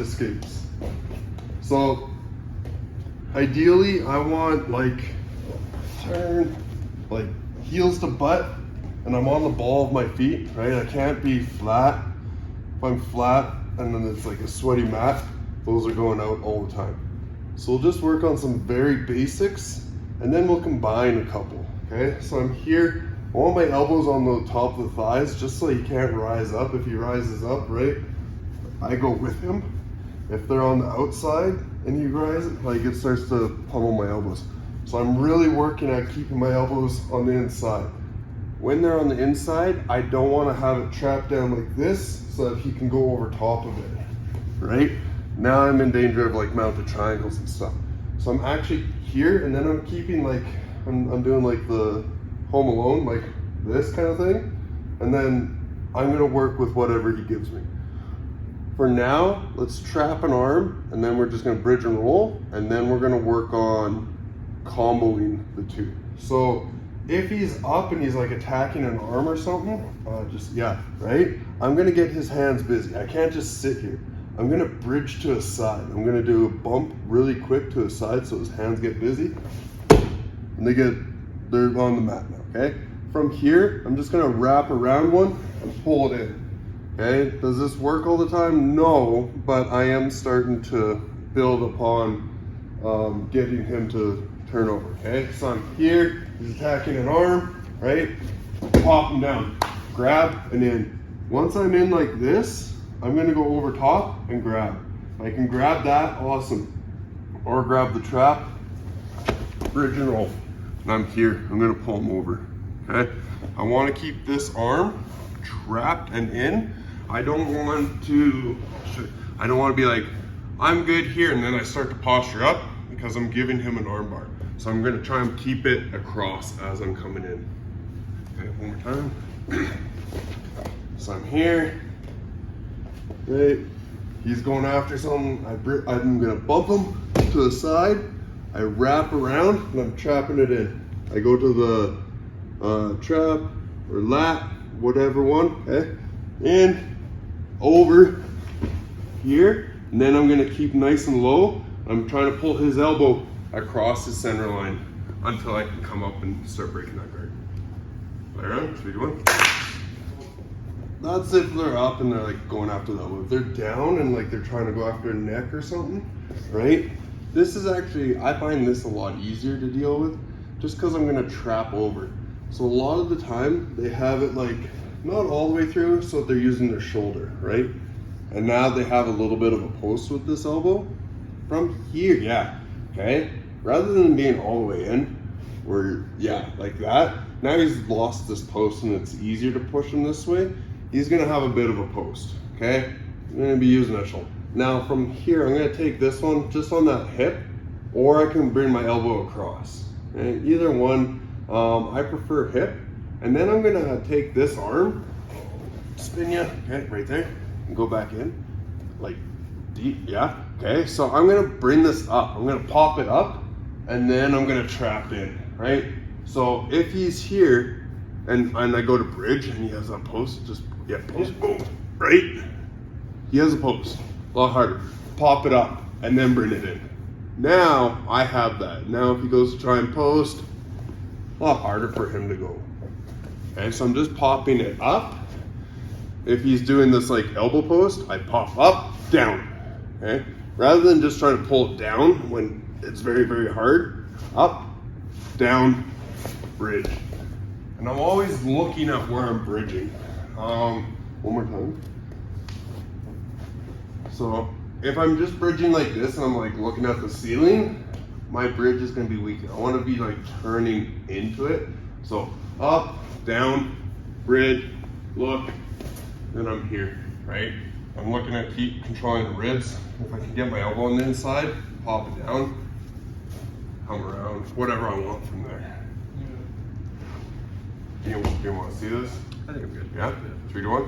escapes. So ideally I want like turn like heels to butt, and I'm on the ball of my feet, right? I can't be flat. If I'm flat and then it's like a sweaty mat, those are going out all the time. So we'll just work on some very basics and then we'll combine a couple, okay? So I'm here, I want my elbows on the top of the thighs just so he can't rise up. If he rises up, right, I go with him. If they're on the outside and he rises, like it starts to pummel my elbows. So I'm really working at keeping my elbows on the inside. When they're on the inside, I don't want to have it trapped down like this so that he can go over top of it, right? Now I'm in danger of like mounted triangles and stuff. So I'm actually here, and then I'm keeping like, I'm doing like the Home Alone, like this kind of thing. And then I'm gonna work with whatever he gives me. For now, let's trap an arm, and then we're just gonna bridge and roll, and then we're gonna work on comboing the two. So if he's up and he's like attacking an arm or something, right? I'm gonna get his hands busy. I can't just sit here. I'm gonna bridge to a side. I'm gonna do a bump really quick to a side so his hands get busy. And they're on the mat now, okay? From here, I'm just gonna wrap around one and pull it in, okay? Does this work all the time? No, but I am starting to build upon getting him to turn over, okay? So I'm here, he's attacking an arm, right? Pop him down, grab and in. Once I'm in like this, I'm gonna go over top and grab. If I can grab that, awesome. Or grab the trap, bridge and roll. And I'm here, I'm gonna pull him over, okay? I wanna keep this arm trapped and in. I don't want to be like, I'm good here, and then I start to posture up because I'm giving him an arm bar. So I'm gonna try and keep it across as I'm coming in. Okay, one more time. So I'm here, right? He's going after something. I'm gonna bump him to the side. I wrap around and I'm trapping it in. I go to the trap or lat, whatever one, okay? In, over, here, and then I'm gonna keep nice and low. I'm trying to pull his elbow across his center line until I can come up and start breaking that guard. Play around, 3, 2, 1. That's if they're up and they're like going after the elbow. If they're down and like they're trying to go after a neck or something, right? This is actually, I find this a lot easier to deal with just because I'm gonna trap over. So a lot of the time they have it like, not all the way through, so they're using their shoulder, right? And now they have a little bit of a post with this elbow. From here, yeah, okay? Rather than being all the way in, where, yeah, like that. Now he's lost this post and it's easier to push him this way. He's gonna have a bit of a post, okay? I'm gonna be using that shoulder. Now from here, I'm gonna take this one just on that hip, or I can bring my elbow across. Okay? Either one, I prefer hip. And then I'm gonna take this arm, spin you, okay, right there, and go back in, like deep, yeah, okay? So I'm gonna bring this up, I'm gonna pop it up, and then I'm gonna trap in, right? So if he's here, and I go to bridge, and he has a post, just, yeah, post, boom, right? He has a post, a lot harder. Pop it up, and then bring it in. Now, I have that. Now if he goes to try and post, a lot harder for him to go. Okay, so I'm just popping it up. If he's doing this like elbow post, I pop up, down, okay? Rather than just trying to pull it down when it's very, very hard, up, down, bridge. And I'm always looking at where I'm bridging. One more time. So if I'm just bridging like this and I'm like looking at the ceiling, my bridge is gonna be weak. I wanna be like turning into it. So up, down, bridge, look, then I'm here, right? I'm looking at keep controlling the ribs. If I can get my elbow on the inside, pop it down, come around, whatever I want from there. Do you want to see this? I think I'm good. Yeah? 3, 2, 1.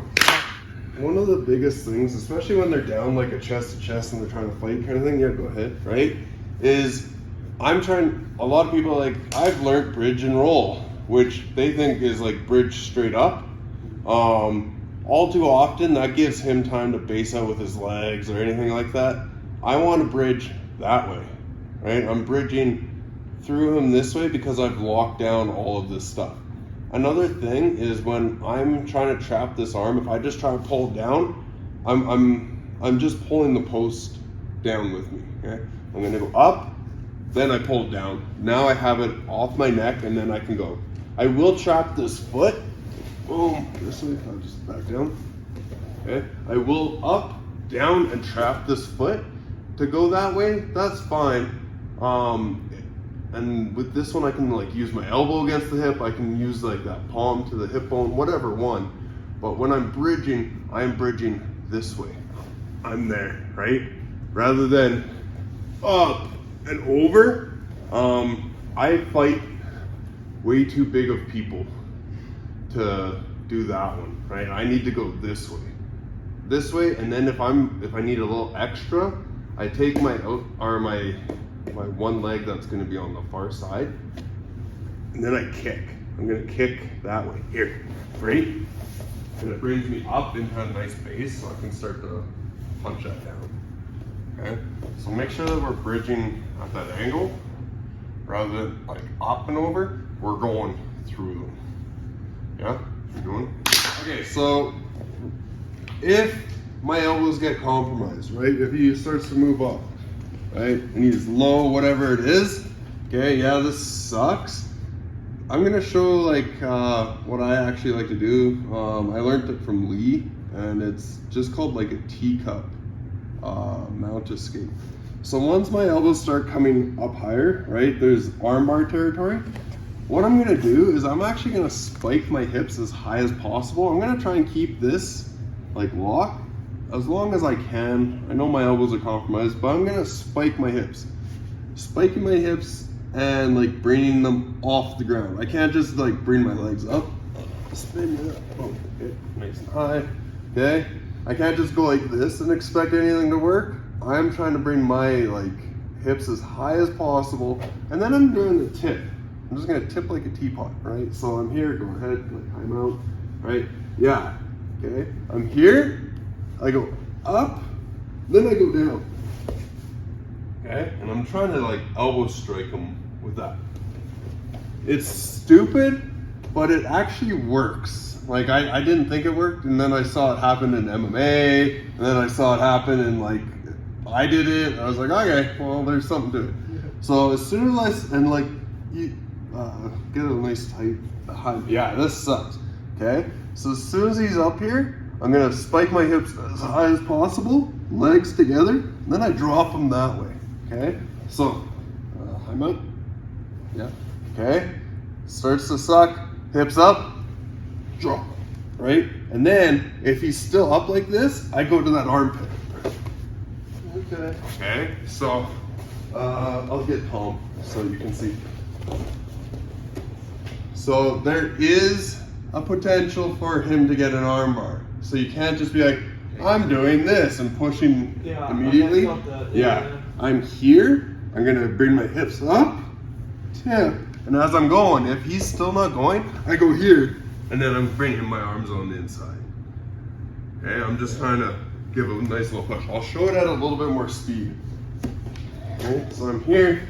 One of the biggest things, especially when they're down like a chest to chest and they're trying to fight kind of thing, yeah, go ahead, right? Is a lot of people are like, I've learned bridge and roll, which they think is like bridge straight up. all too often that gives him time to base out with his legs or anything like that. I want to bridge that way, right? I'm bridging through him this way because I've locked down all of this stuff. Another thing is when I'm trying to trap this arm, if I just try to pull it down, I'm just pulling the post down with me. Okay? I'm gonna go up, then I pull it down. Now I have it off my neck, and then I can go. I will trap this foot. Boom, this way. I'll just back down. Okay. I will up, down, and trap this foot. To go that way, that's fine. And with this one, I can like use my elbow against the hip. I can use like that palm to the hip bone, whatever one. But when I'm bridging this way. I'm there, right? Rather than up and over. I fight way too big of people to do that one, right? I need to go this way, and then if I need a little extra, I take my one leg that's going to be on the far side, and then I kick. I'm going to kick that way here, right? And it brings me up into a nice base, so I can start to punch that down. Okay, so make sure that we're bridging at that angle rather than like up and over. We're going through them. Yeah, you're doing. Okay, so if my elbows get compromised, right? If he starts to move up, right, and he's low, whatever it is. Okay, yeah, this sucks. I'm gonna show like what I actually like to do. I learned it from Lee, and it's just called like a teacup mount escape. So once my elbows start coming up higher, right, there's armbar territory. What I'm gonna do is I'm actually gonna spike my hips as high as possible. I'm gonna try and keep this like locked as long as I can. I know my elbows are compromised, but I'm gonna spike my hips. Spiking my hips and like bringing them off the ground. I can't just like bring my legs up, spin it up, oh, okay, nice and high, okay? I can't just go like this and expect anything to work. I'm trying to bring my like hips as high as possible, and then I'm doing the tip. I'm just gonna tip like a teapot, right? So I'm here, go ahead, like I'm out, right? Yeah, okay? I'm here, I go up, then I go down. Okay, and I'm trying to like elbow strike him with that. It's stupid, but it actually works. Like I didn't think it worked, and then I saw it happen in MMA, and then I saw it happen in like, I did it, I was like, okay, well there's something to it. So as soon as and like, you get a nice tight high, yeah, this sucks, okay? So as soon as he's up here, I'm gonna spike my hips as high as possible, legs together, and then I drop them that way. Okay, so I'm up, yeah, okay, starts to suck, hips up, drop, right? And then if he's still up like this, I go to that armpit. Okay. Okay, so I'll get home so you can see. So there is a potential for him to get an arm bar. So you can't just be like, I'm doing this and pushing immediately. Yeah. I'm here, I'm gonna bring my hips up, tip, and as I'm going, if he's still not going, I go here, and then I'm bringing my arms on the inside. Okay, I'm just trying to give a nice little push. I'll show it at a little bit more speed. Okay, so I'm here,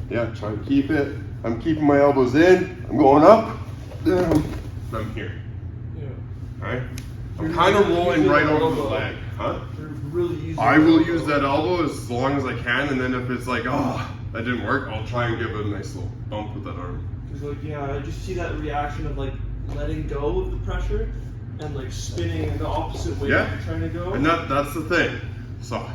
yeah, try to keep it. I'm keeping my elbows in, I'm going up, down, and I'm here. Yeah. Alright? I'm kind of rolling right over the leg. Huh? I will use that elbow as long as I can, and then if it's like, oh, that didn't work, I'll try and give it a nice little bump with that arm. Cause like, yeah, I just see that reaction of like letting go of the pressure and like spinning in the opposite way that you're trying to go. And that's the thing. So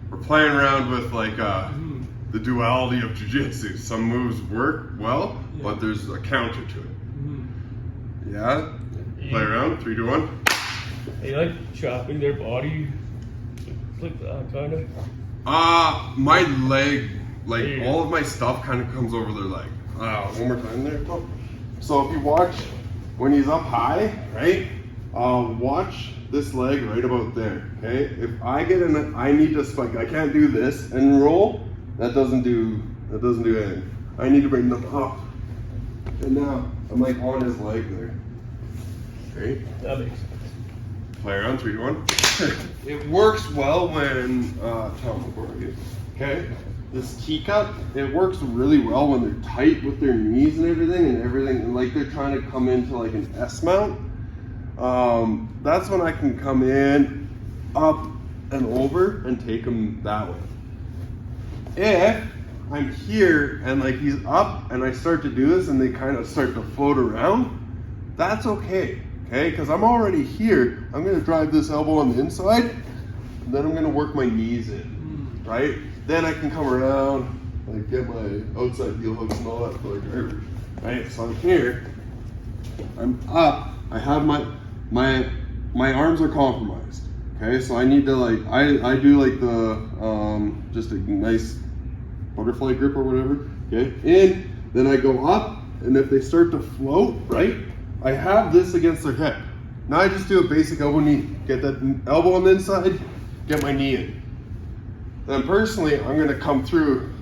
we're playing around with like the duality of jiu-jitsu. Some moves work well, but there's a counter to it. Yeah? Play around, 3, 2, 1. They like chopping their body like that, kind of? My leg, like all of my stuff kind of comes over their leg. One more time there. Oh. So if you watch, when he's up high, right? Watch this leg right about there, okay? If I get in, I need to spike. I can't do this and roll. That doesn't do anything. I need to bring them up. And now I'm like on his leg there. Okay? That makes sense. Play around, 3, 2, 1. It works well when, Tom, before I get, okay? This teacup, it works really well when they're tight with their knees and everything, like they're trying to come into like an S mount. That's when I can come in, up and over and take them that way. If I'm here and like he's up and I start to do this and they kind of start to float around, that's okay, because I'm already here. I'm gonna drive this elbow on the inside, and then I'm gonna work my knees in, right? Then I can come around, like get my outside heel hooks and all that for the driver, right? So I'm here, I'm up, I have my arms are compromised, okay? So I need to like, I do like the, just a nice butterfly grip or whatever, okay? In, then I go up, and if they start to float, right? I have this against their hip. Now I just do a basic elbow knee. Get that elbow on the inside, get my knee in. Then personally, I'm gonna come through,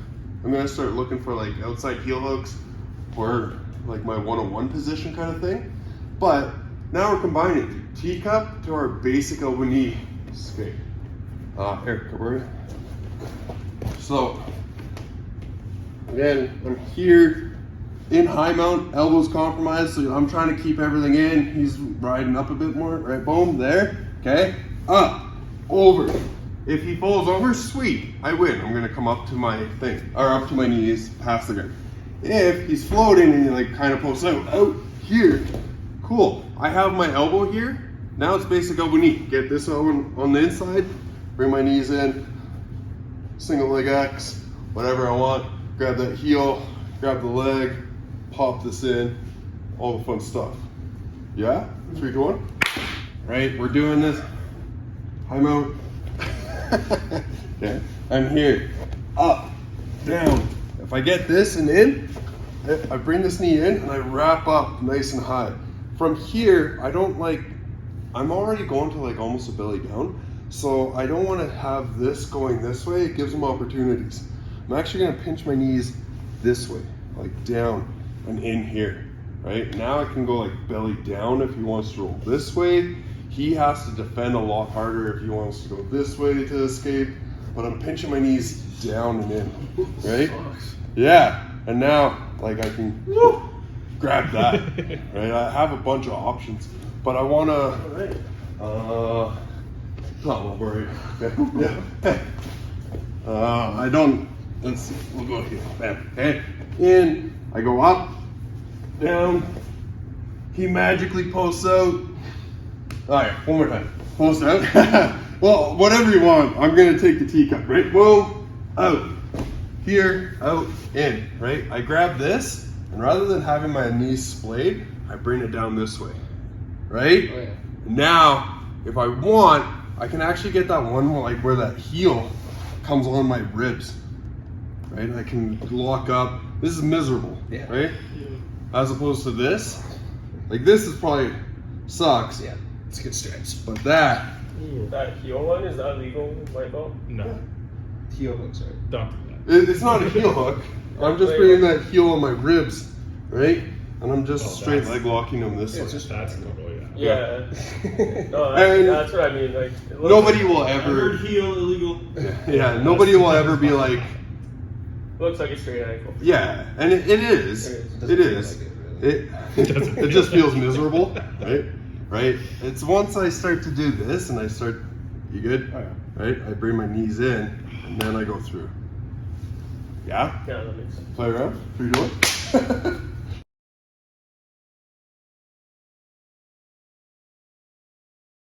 I'm gonna start looking for like outside heel hooks or like my 1-on-1 position kind of thing. But now we're combining teacup to our basic elbow knee skate. Here, cover it. So, again, I'm here in high mount, elbows compromised, so I'm trying to keep everything in. He's riding up a bit more, right? Boom, there, okay? Up, over. If he falls over, sweet, I win. I'm gonna come up to my thing, or up to my knees, past the ground. If he's floating and he like kind of pulls out here, cool. I have my elbow here. Now it's basic elbow knee. Get this elbow on the inside, bring my knees in, single leg X, whatever I want. Grab that heel, grab the leg, pop this in, all the fun stuff. Yeah? 3, 2, 1. Right, we're doing this. High mount. Okay, I'm here. Up, down. If I get this and in, I bring this knee in and I wrap up nice and high. From here, I don't like, I'm already going to like almost a belly down, so I don't want to have this going this way. It gives them opportunities. I'm actually going to pinch my knees this way, like down and in here, right? Now I can go like belly down if he wants to roll this way. He has to defend a lot harder if he wants to go this way to escape, but I'm pinching my knees down and in, right? Yeah, and now like I can grab that, right? I have a bunch of options, but I want to, not worry. Yeah. I don't, let's see, we'll go here, bam, okay? In, I go up, down, he magically posts out. All right, one more time, post out. Well, whatever you want, I'm gonna take the teacup, right? Whoa, out, here, out, in, right? I grab this, and rather than having my knees splayed, I bring it down this way, right? Oh, yeah. Now, if I want, I can actually get that one like where that heel comes on my ribs, right? I can lock up. This is miserable, yeah. Right? Yeah. As opposed to this, like this is probably sucks. Yeah, it's a good stretch. But that. That heel one, is that legal, Michael? No. Yeah. Heel hooks are. Don't do that. It's not a heel hook. I'm just bringing that heel on my ribs, right? And I'm just straight leg locking them this way. It's just that's cool. Yeah. No, that's what I mean. Like nobody will ever heel illegal. Yeah, nobody will ever be like. Looks like a straight ankle. Yeah, and it is. It is. It just feels miserable, right? Right. It's once I start to do this and I start. You good? Oh, yeah. Right. I bring my knees in and then I go through. Yeah. Yeah, that makes sense. Play around. 3, 2, 1.